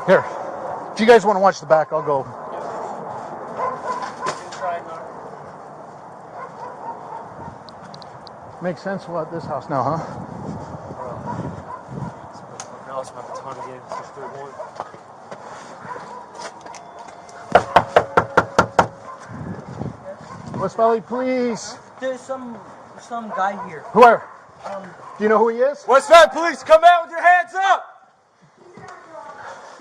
Here. If you guys want to watch the back, I'll go. Makes sense about this house now, huh? Now it's about the time again. It's 3-1. West Valley Police. There's some guy here. Where? Do you know who he is? West Valley Police, come out with your hands up!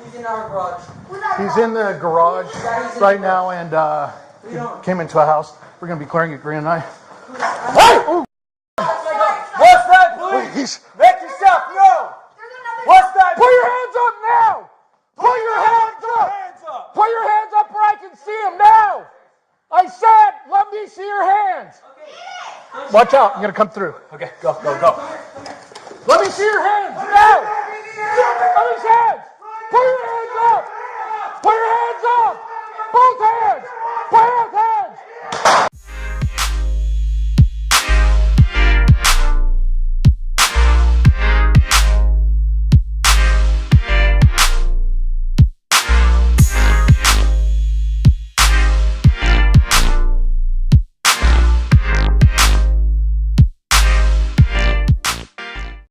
He's in our garage. He's in the garage right now, and he came into a house. We're going to be clearing it, Green and I. Hey! Ooh. West Valley Police, make yourself known! West Valley Put your hands up now! Put your hands up! Put your hands up where I can see them now! I said, let me see your hands! Watch out, I'm going to come through. Okay, go, go, go. Let me see your hands now! Let me see hands! Put your hands up! Put your hands up! Both hands! Both hands!